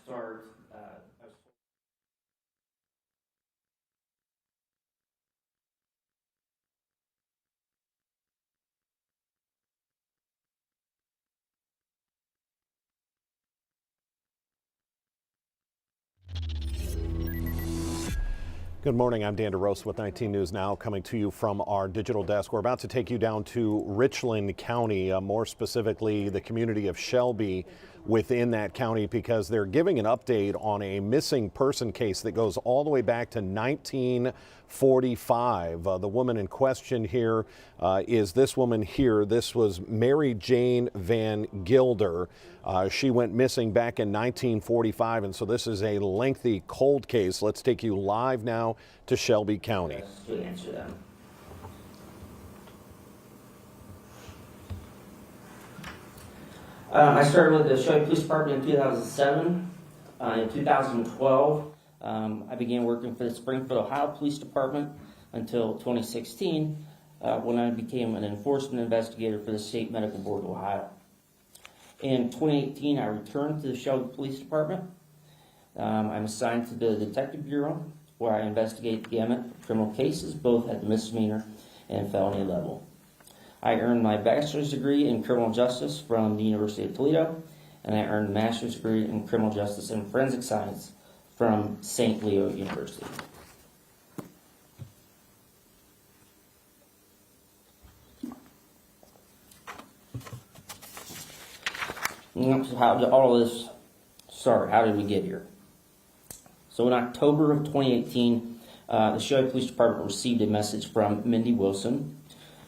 start, Good morning, I'm Dan DeRosa with 19 News Now, coming to you from our digital desk. We're about to take you down to Richland County, more specifically the community of Shelby within that county, because they're giving an update on a missing person case that goes all the way back to 1945. The woman in question here is this woman here. This was Mary Jane Van Gilder. She went missing back in 1945, and so this is a lengthy cold case. Let's take you live now to Shelby County. to answer them. I started with the Shelby Police Department in 2007. In 2012, I began working for the Springfield, Ohio Police Department until 2016, when I became an enforcement investigator for the State Medical Board of Ohio. In 2018, I returned to the Shelby Police Department. I'm assigned to the Detective Bureau, where I investigate the gamut of criminal cases, both at the misdemeanor and felony level. I earned my bachelor's degree in criminal justice from the University of Toledo, and I earned a master's degree in criminal justice and forensic science from St. Leo University. So how did all of this start? How did we get here? So in October of 2018, the Shelby Police Department received a message from Mindy Wilson,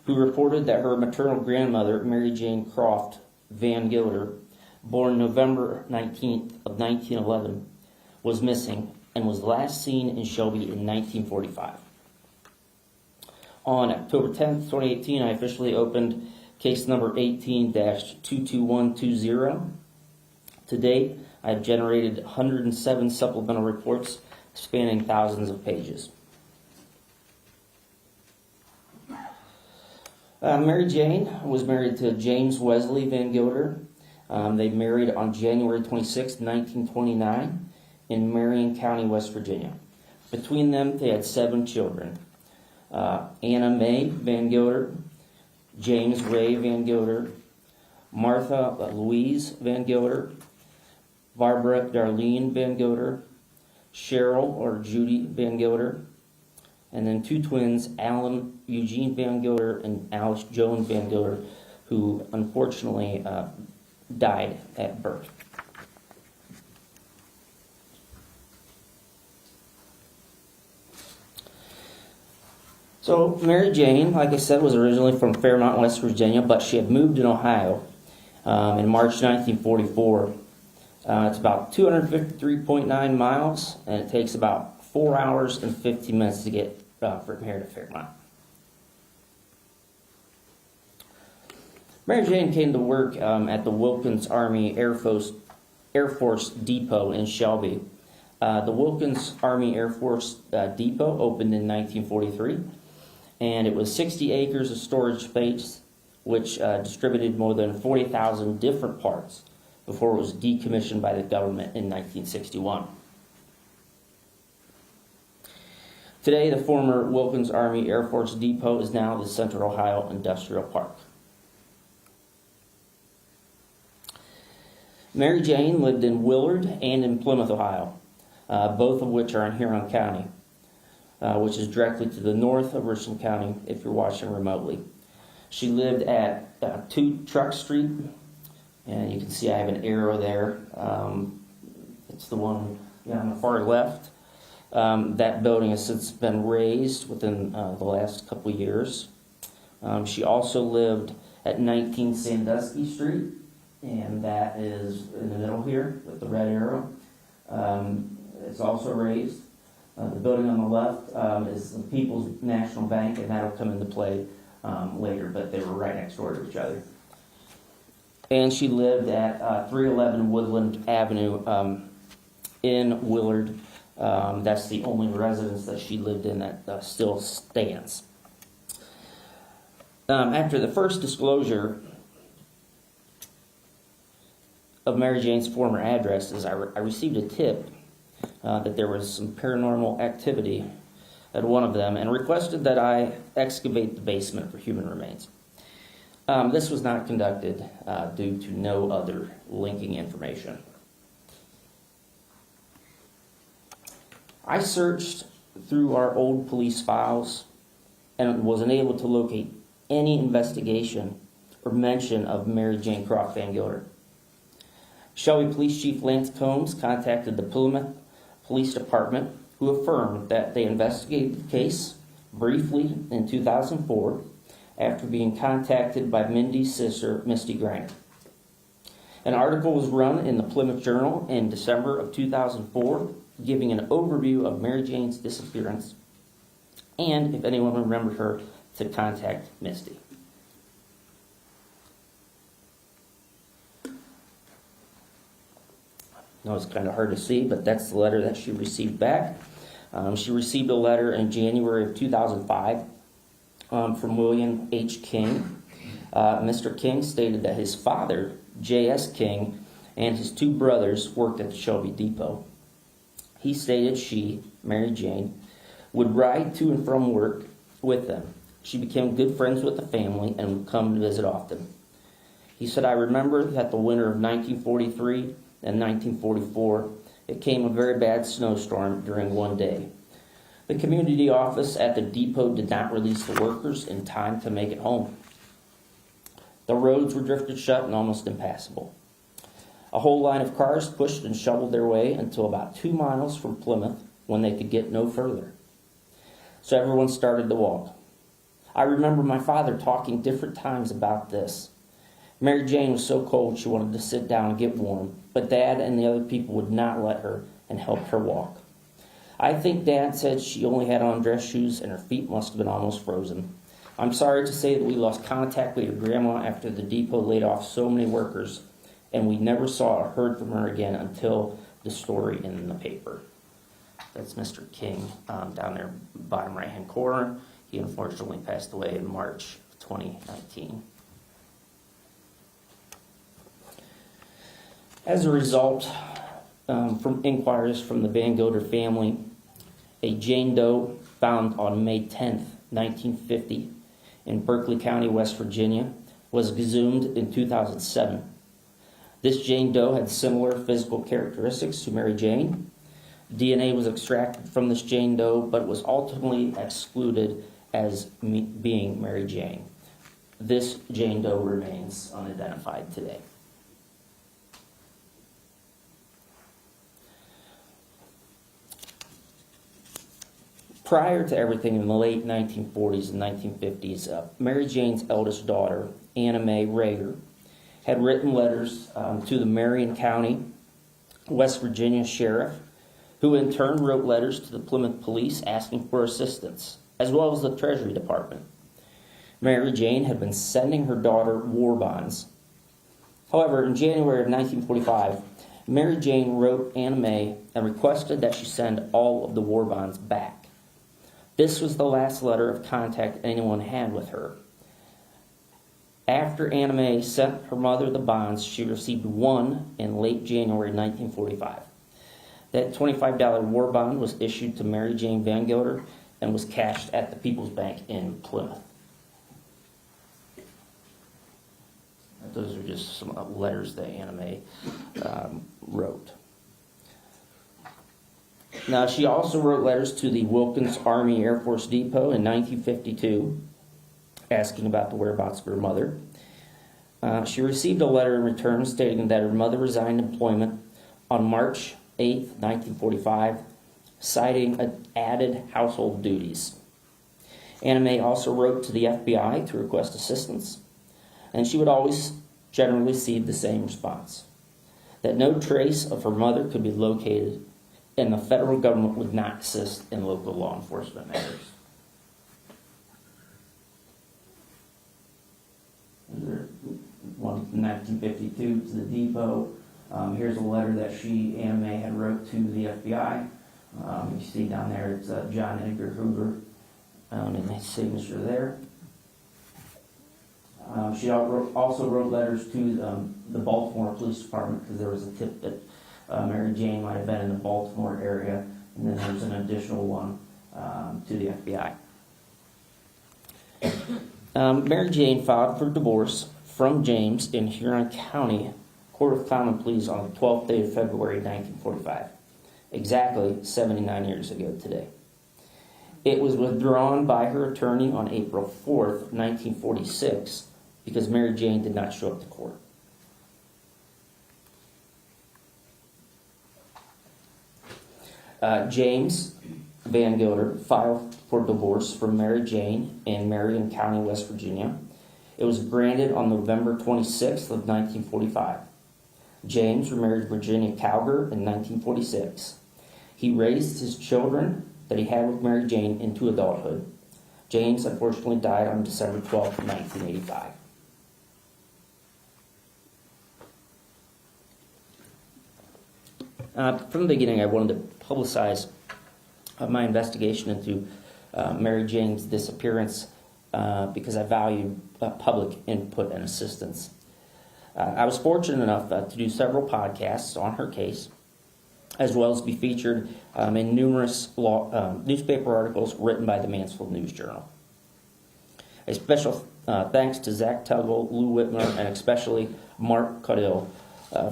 who reported that her maternal grandmother, Mary Jane Croft Van Gilder, born November 19th of 1911, was missing and was last seen in Shelby in 1945. On October 10th, 2018, I officially opened case number 18-22120. To date, I have generated 107 supplemental reports spanning thousands of pages. Mary Jane was married to James Wesley Van Gilder. They married on January 26, 1929 in Marion County, West Virginia. Between them, they had 7 children. Anna Mae Van Gilder, James Ray Van Gilder, Martha Louise Van Gilder, Barbara Darlene Van Gilder, Cheryl or Judy Van Gilder, and then 2 twins, Alan Eugene Van Gilder and Alice Joan Van Gilder, who unfortunately died at birth. So Mary Jane, like I said, was originally from Fairmont, West Virginia, but she had moved in Ohio in March 1944. It's about 253.9 miles, and it takes about 4 hours and 15 minutes to get from here to Fairmont. Mary Jane came to work at the Wilkins Army Air Force Depot in Shelby. The Wilkins Army Air Force Depot opened in 1943, and it was 60 acres of storage space, which distributed more than 40,000 different parts before it was decommissioned by the government in 1961. Today, the former Wilkins Army Air Force Depot is now the Central Ohio Industrial Park. Mary Jane lived in Willard and in Plymouth, Ohio, both of which are in Huron County, which is directly to the north of Richland County if you're watching remotely. She lived at 2 Truck Street, and you can see I have an arrow there. It's the one on the far left. That building has since been razed within the last couple of years. She also lived at 19 Sandusky Street, and that is in the middle here with the red arrow. It's also raised. The building on the left is the People's National Bank, and that'll come into play later, but they were right next door to each other. And she lived at 311 Woodland Avenue in Willard. That's the only residence that she lived in that still stands. After the first disclosure of Mary Jane's former address is I received a tip that there was some paranormal activity at one of them and requested that I excavate the basement for human remains. This was not conducted due to no other linking information. I searched through our old police files and was unable to locate any investigation or mention of Mary Jane Croft Van Gilder. Shelby Police Chief Lance Combs contacted the Plymouth Police Department, who affirmed that they investigated the case briefly in 2004 after being contacted by Mindy's sister, Misty Griner. An article was run in the Plymouth Journal in December of 2004 giving an overview of Mary Jane's disappearance and, if anyone remembered her, to contact Misty. No, it's kind of hard to see, but that's the letter that she received back. She received a letter in January of 2005 from William H. King. Mr. King stated that his father, J.S. King, and his two brothers worked at the Shelby Depot. He stated she, Mary Jane, would ride to and from work with them. She became good friends with the family and would come to visit often. He said, I remember that the winter of 1943 and 1944, it came a very bad snowstorm during one day. The community office at the depot did not release the workers in time to make it home. The roads were drifted shut and almost impassable. A whole line of cars pushed and shoveled their way until about 2 miles from Plymouth when they could get no further. So everyone started to walk. I remember my father talking different times about this. Mary Jane was so cold she wanted to sit down and get warm, but Dad and the other people would not let her and helped her walk. I think Dad said she only had on dress shoes and her feet must have been almost frozen. I'm sorry to say that we lost contact with your grandma after the depot laid off so many workers, and we never saw or heard from her again until the story in the paper. That's Mr. King down there, bottom right-hand corner. He unfortunately passed away in March of 2019. As a result, from inquiries from the Van Gilder family, a Jane Doe found on May 10th, 1950 in Berkeley County, West Virginia, was exhumed in 2007. This Jane Doe had similar physical characteristics to Mary Jane. DNA was extracted from this Jane Doe, but was ultimately excluded as being Mary Jane. This Jane Doe remains unidentified today. Prior to everything in the late 1940s and 1950s, Mary Jane's eldest daughter, Anna Mae Rager, had written letters to the Marion County, West Virginia sheriff, who in turn wrote letters to the Plymouth police asking for assistance, as well as the Treasury Department. Mary Jane had been sending her daughter war bonds. However, in January of 1945, Mary Jane wrote Anna Mae and requested that she send all of the war bonds back. This was the last letter of contact anyone had with her. After Anna Mae sent her mother the bonds, she received one in late January 1945. That $25 war bond was issued to Mary Jane Van Gilder and was cashed at the People's Bank in Plymouth. Those are just some letters that Anna Mae wrote. Now, she also wrote letters to the Wilkins Army Air Force Depot in 1952 asking about the whereabouts of her mother. She received a letter in return stating that her mother resigned employment on March 8, 1945, citing added household duties. Anna Mae also wrote to the FBI to request assistance, and she would always generally receive the same response, that no trace of her mother could be located and the federal government would not assist in local law enforcement matters. One from 1952 to the depot. Here's a letter that Anna Mae had wrote to the FBI. You see down there, it's John Edgar Hoover, and his signature there. She also wrote letters to the Baltimore Police Department because there was a tip that Mary Jane might have been in the Baltimore area, and then there's an additional one to the FBI. Mary Jane filed for divorce from James in Huron County Court of Common Pleas on the 12th day of February 1945, exactly 79 years ago today. It was withdrawn by her attorney on April 4th, 1946, because Mary Jane did not show up to court. James Van Gilder filed for divorce from Mary Jane in Marion County, West Virginia. It was granted on November 26th of 1945. James remarried Virginia Cowger in 1946. He raised his children that he had with Mary Jane into adulthood. James unfortunately died on December 12th, 1985. From the beginning, I wanted to publicize my investigation into Mary Jane's disappearance because I value public input and assistance. I was fortunate enough to do several podcasts on her case, as well as be featured in numerous newspaper articles written by the Mansfield News Journal. A special thanks to Zach Tuggle, Lou Whitmer, and especially Mark Caudill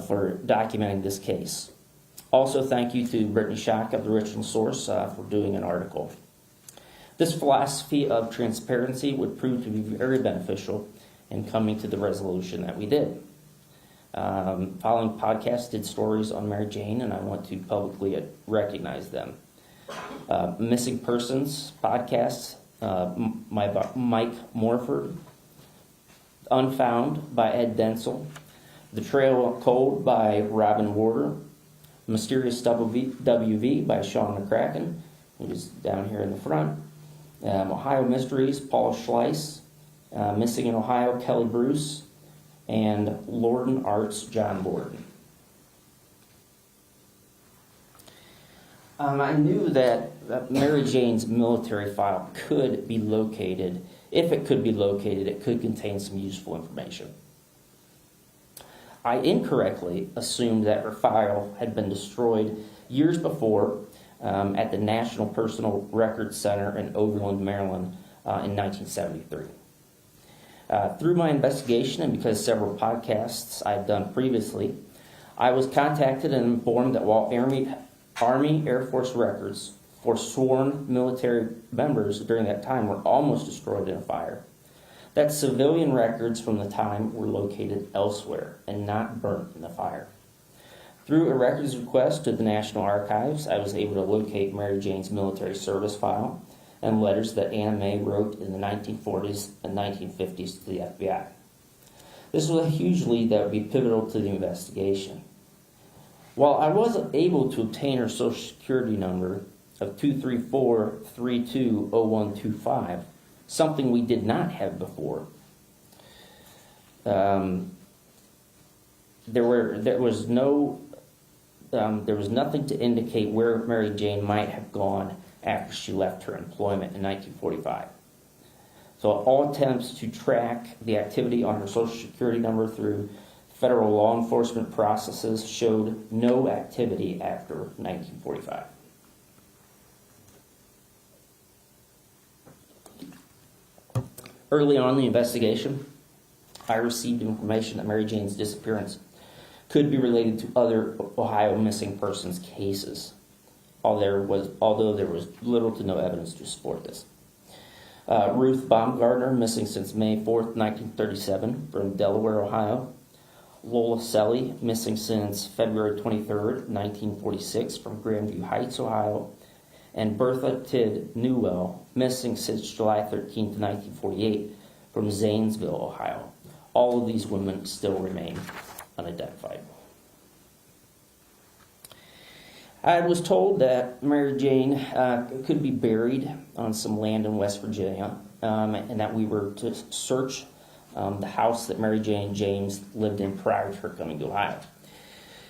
for documenting this case. Also, thank you to Brittany Schock of the Original Source for doing an article. This philosophy of transparency would prove to be very beneficial in coming to the resolution that we did. Following podcasts did stories on Mary Jane, and I want to publicly recognize them. Missing Persons podcasts, Mike Morford, Unfound by Ed Densel, The Trail of Cold by Robin Warder, Mysterious WV by Sean McCracken, who's down here in the front, Ohio Mysteries, Paul Schleiss, Missing in Ohio, Kelly Bruce, and Lorden Arts, John Lorden. I knew that Mary Jane's military file could be located. If it could be located, it could contain some useful information. I incorrectly assumed that her file had been destroyed years before at the National Personal Records Center in Overland, Maryland in 1973. Through my investigation and because several podcasts I've done previously, I was contacted and informed that while Army Air Force records for sworn military members during that time were almost destroyed in a fire, that civilian records from the time were located elsewhere and not burnt in the fire. Through a records request to the National Archives, I was able to locate Mary Jane's military service file and letters that Anna Mae wrote in the 1940s and 1950s to the FBI. This was a huge lead that would be pivotal to the investigation. While I wasn't able to obtain her Social Security number of 234320125, something we did not have before, there was nothing to indicate where Mary Jane might have gone after she left her employment in 1945. So all attempts to track the activity on her Social Security number through federal law enforcement processes showed no activity after 1945. Early on in the investigation, I received information that Mary Jane's disappearance could be related to other Ohio missing persons cases, although there was little to no evidence to support this. Ruth Baumgartner, missing since May 4th, 1937, from Delaware, Ohio. Lola Selly, missing since February 23rd, 1946, from Grandview Heights, Ohio. And Bertha Tidd Newell, missing since July 13th, 1948, from Zanesville, Ohio. All of these women still remain unidentified. I was told that Mary Jane could be buried on some land in West Virginia, and that we were to search the house that Mary Jane James lived in prior to her coming to Ohio.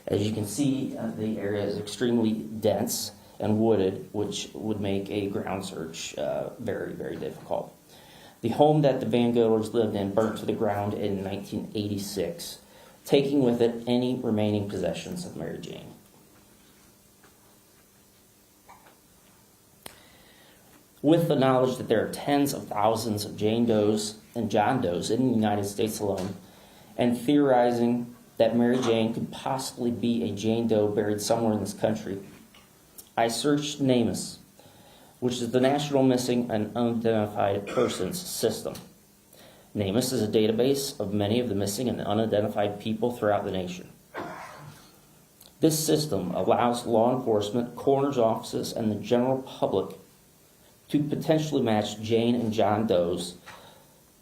As you can see, the area is extremely dense and wooded, which would make a ground search very, very difficult. The home that the Van Goders lived in burnt to the ground in 1986, taking with it any remaining possessions of Mary Jane. With the knowledge that there are tens of thousands of Jane Does and John Does in the United States alone, and theorizing that Mary Jane could possibly be a Jane Doe buried somewhere in this country, I searched NamUs, which is the National Missing and Unidentified Persons System. NamUs is a database of many of the missing and unidentified people throughout the nation. This system allows law enforcement, coroner's offices, and the general public to potentially match Jane and John Does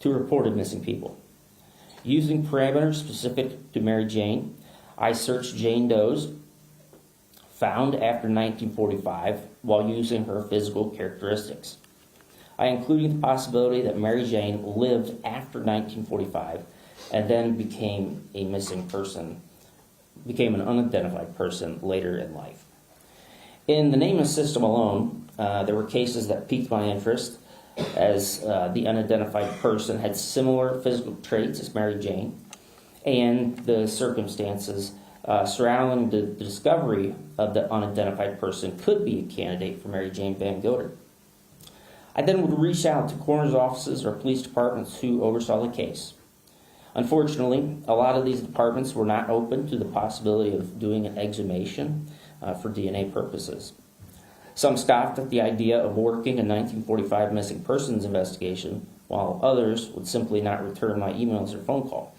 to reported missing people. Using parameters specific to Mary Jane, I searched Jane Does found after 1945 while using her physical characteristics. I included the possibility that Mary Jane lived after 1945 and then became a missing person, became an unidentified person later in life. In the NamUs system alone, there were cases that piqued my interest, as the unidentified person had similar physical traits as Mary Jane, and the circumstances surrounding the discovery of the unidentified person could be a candidate for Mary Jane Van Goder. I then would reach out to coroner's offices or police departments who oversaw the case. Unfortunately, a lot of these departments were not open to the possibility of doing an exhumation for DNA purposes. Some scoffed at the idea of working a 1945 missing persons investigation, while others would simply not return my emails or phone call.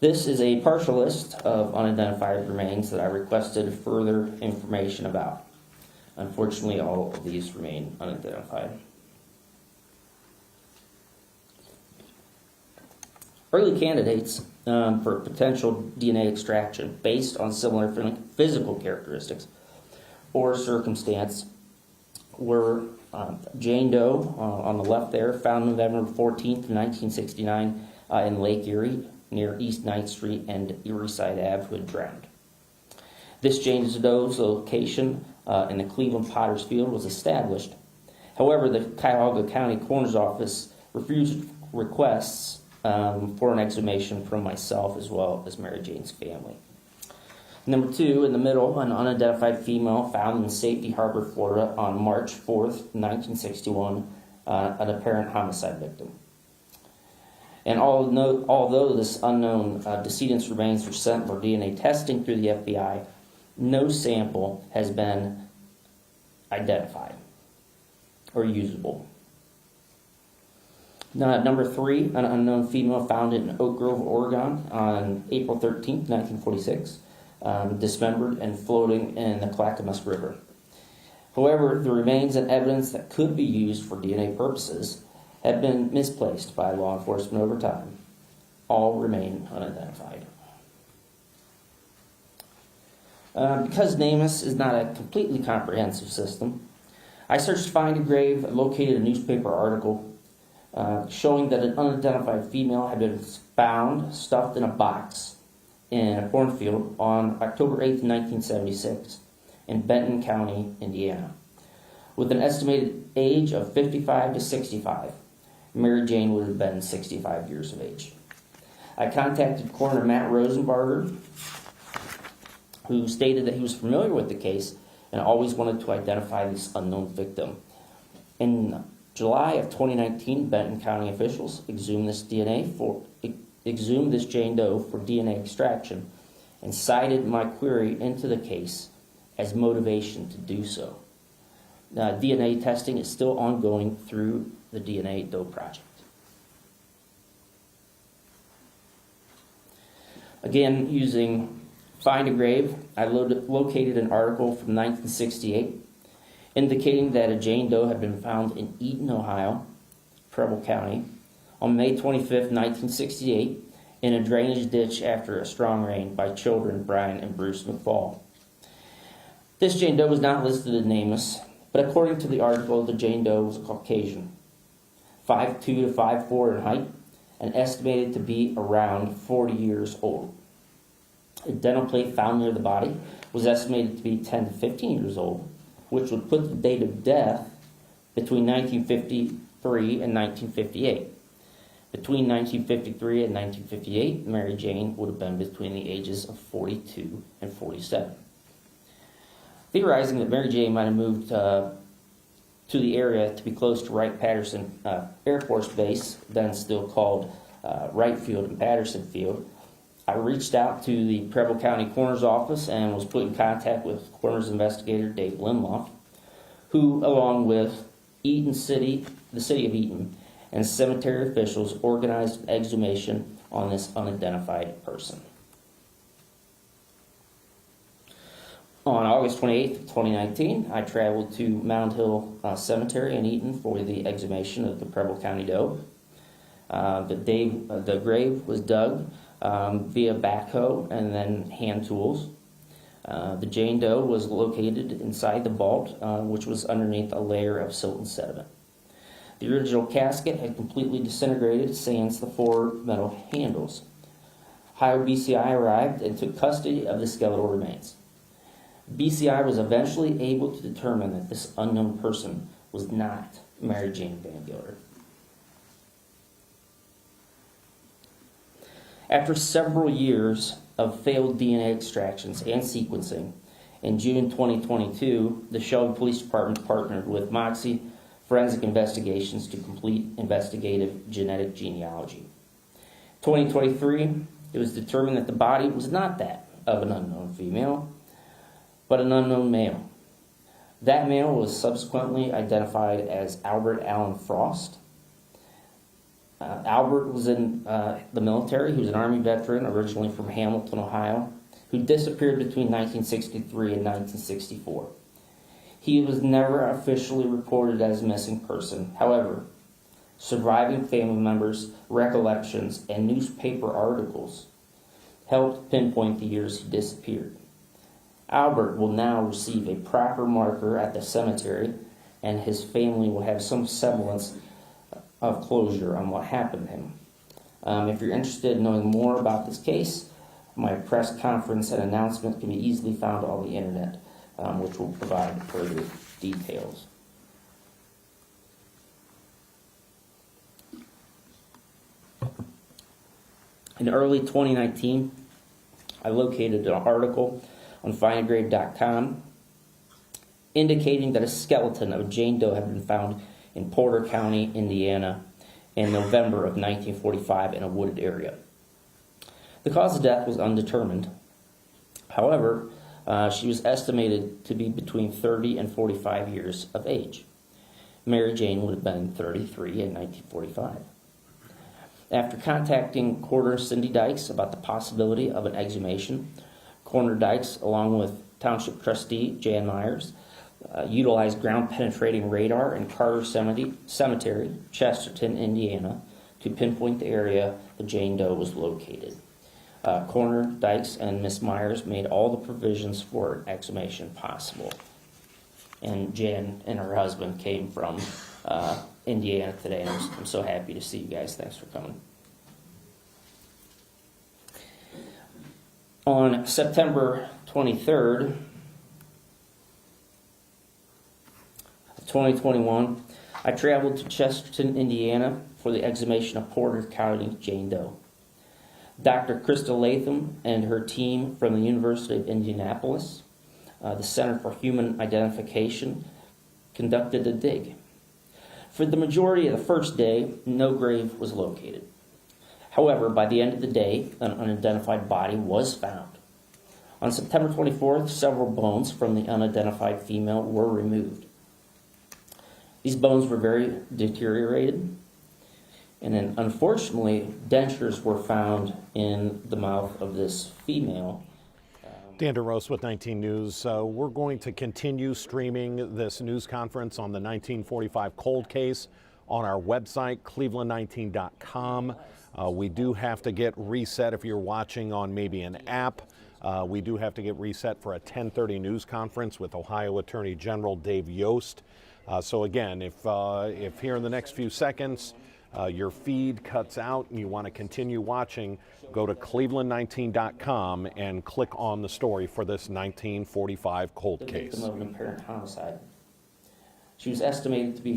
This is a partial list of unidentified remains that I requested further information about. Unfortunately, all of these remain unidentified. Early candidates for potential DNA extraction based on similar physical characteristics or circumstance were Jane Doe on the left there, found November 14th, 1969 in Lake Erie near East 9th Street and Erieside Ave, who had drowned. This Jane Doe's location in the Cleveland Potter's Field was established. However, the Cuyahoga County Coroner's Office refused requests for an exhumation from myself as well as Mary Jane's family. Number 2, in the middle, an unidentified female found in Safety Harbor, Florida on March 4th, 1961, an apparent homicide victim. And although this unknown decedent's remains were sent for DNA testing through the FBI, no sample has been identified or usable. Now, number 3, an unknown female found in Oak Grove, Oregon on April 13th, 1946. Dismembered and floating in the Clackamas River. However, the remains and evidence that could be used for DNA purposes have been misplaced by law enforcement over time. All remain unidentified. Because NamUs is not a completely comprehensive system, I searched Find a Grave and located a newspaper article showing that an unidentified female had been found stuffed in a box in a cornfield on October 8, 1976, in Benton County, Indiana. With an estimated age of 55 to 65, Mary Jane would have been 65 years of age. I contacted Coroner Matt Rosenbarger, who stated that he was familiar with the case and always wanted to identify this unknown victim. In July of 2019, Benton County officials exhumed this Jane Doe for DNA extraction and cited my query into the case as motivation to do so. DNA testing is still ongoing through the DNA Doe Project. Again, using Find a Grave, I located an article from 1968 indicating that a Jane Doe had been found in Eaton, Ohio, Preble County, on May 25, 1968, in a drainage ditch after a strong rain by children Brian and Bruce McFall. This Jane Doe was not listed in NamUs, but according to the article, the Jane Doe was a Caucasian, 5'2" to 5'4" in height, and estimated to be around 40 years old. A dental plate found near the body was estimated to be 10 to 15 years old, which would put the date of death between 1953 and 1958. Between 1953 and 1958, Mary Jane would have been between the ages of 42 and 47. Theorizing that Mary Jane might have moved to the area to be close to Wright-Patterson Air Force Base, then still called Wright Field and Patterson Field, I reached out to the Preble County Coroner's Office and was put in contact with Coroner's Investigator Dave Limloff, who, along with the City of Eaton, and cemetery officials, organized an exhumation on this unidentified person. On August 28th, 2019, I traveled to Mound Hill Cemetery in Eaton for the exhumation of the Preble County Doe. The grave was dug via backhoe and then hand tools. The Jane Doe was located inside the vault, which was underneath a layer of silt and sediment. The original casket had completely disintegrated, sans the four metal handles. Ohio BCI arrived and took custody of the skeletal remains. BCI was eventually able to determine that this unknown person was not Mary Jane Van Gilder. After several years of failed DNA extractions and sequencing, in June 2022, the Shelby Police Department partnered with Moxie Forensic Investigations to complete investigative genetic genealogy. 2023, it was determined that the body was not that of an unknown female, but an unknown male. That male was subsequently identified as Albert Allen Frost. Albert was in the military. He was an Army veteran, originally from Hamilton, Ohio, who disappeared between 1963 and 1964. He was never officially reported as a missing person. However, surviving family members' recollections and newspaper articles helped pinpoint the years he disappeared. Albert will now receive a proper marker at the cemetery, and his family will have some semblance of closure on what happened to him. If you're interested in knowing more about this case, my press conference and announcement can be easily found on the internet, which will provide further details. In early 2019, I located an article on findagrave.com indicating that a skeleton of Jane Doe had been found in Porter County, Indiana, in November of 1945 in a wooded area. The cause of death was undetermined. However, she was estimated to be between 30 and 45 years of age. Mary Jane would have been 33 in 1945. After contacting Coroner Cindy Dykes about the possibility of an exhumation, Coroner Dykes, along with Township Trustee Jan Myers, utilized ground-penetrating radar in Carter Cemetery, Chesterton, Indiana, to pinpoint the area the Jane Doe was located. Coroner Dykes and Miss Myers made all the provisions for an exhumation possible. And Jan and her husband came from Indiana today, and I'm so happy to see you guys. Thanks for coming. On September 23rd, 2021, I traveled to Chesterton, Indiana for the exhumation of Porter County Jane Doe. Dr. Crystal Latham and her team from the University of Indianapolis, the Center for Human Identification, conducted a dig. For the majority of the first day, no grave was located. However, by the end of the day, an unidentified body was found. On September 24th, several bones from the unidentified female were removed. These bones were very deteriorated, and then unfortunately, dentures were found in the mouth of this female. Dan DeRose with 19 News. We're going to continue streaming this news conference on the 1945 cold case on our website, cleveland19.com. We do have to get reset if you're watching on maybe an app. We do have to get reset for a 10:30 news conference with Ohio Attorney General Dave Yost. So again, if here in the next few seconds your feed cuts out and you want to continue watching, go to cleveland19.com and click on the story for this 1945 cold case. The victim of an apparent homicide. She was estimated to be